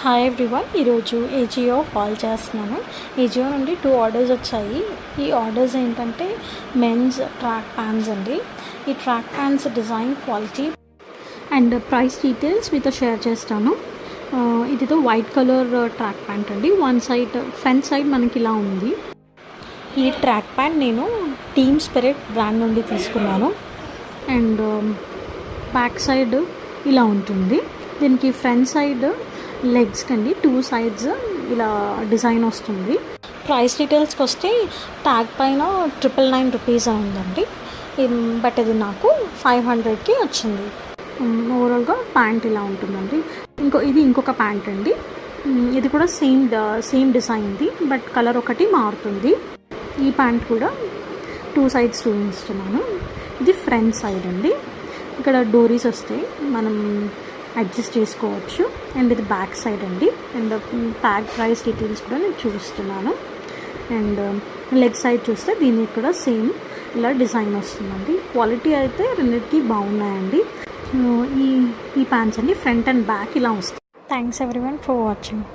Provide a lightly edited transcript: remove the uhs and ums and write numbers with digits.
Hi everyone, ఈరోజు Ajio hall చేస్తున్నాను. ఏజియో నుండి 2 ఆర్డర్స్ వచ్చాయి. ఈ ఆర్డర్స్ ఏంటంటే మెన్స్ ట్రాక్ ప్యాంట్స్ అండి. ఈ track pants design, quality and price details మీతో షేర్ చేస్తాను. ఇదితో వైట్ కలర్ ట్రాక్ ప్యాంట్ అండి. వన్ సైడ్ ఫ్రంట్ సైడ్ మనకి ఇలా ఉంది. ఈ ట్రాక్ ప్యాంట్ నేను టీమ్ స్పిరిట్ బ్రాండ్ నుండి తీసుకున్నాను. అండ్ బ్యాక్ సైడ్ ఇలా ఉంటుంది. దీనికి ఫ్రంట్ సైడ్ లెగ్స్ కండి 2 సైడ్స్ ఇలా డిజైన్ వస్తుంది. ప్రైస్ డీటెయిల్స్కి వస్తే ట్యాగ్ పైన 999 రూపీస్ ఉందండి. బట్ ఇది నాకు 500కి వచ్చింది. ఓవరాల్గా ప్యాంట్ ఇలా ఉంటుందండి. ఇది ఇంకొక ప్యాంట్ అండి. ఇది కూడా సేమ్ డిజైన్ది, బట్ కలర్ ఒకటి మారుతుంది. ఈ ప్యాంట్ కూడా 2 సైడ్స్ చూపిస్తున్నాను. ఇది ఫ్రంట్ సైడ్ అండి. ఇక్కడ డోరీస్ వస్తాయి, మనం అడ్జస్ట్ చేసుకోవచ్చు. అండ్ ఇది బ్యాక్ సైడ్ అండి. అండ్ ట్యాగ్ ప్రైస్ డీటెయిల్స్ కూడా నేను చూపిస్తున్నాను. అండ్ లెగ్ సైడ్ చూస్తే దీనికి కూడా సేమ్ ఇలా డిజైన్ వస్తుందండి. క్వాలిటీ అయితే రెండింటికి బాగున్నాయండి. ఈ ప్యాంట్స్ అండి ఫ్రంట్ అండ్ బ్యాక్ ఇలా వస్తాయి. Thanks everyone for watching.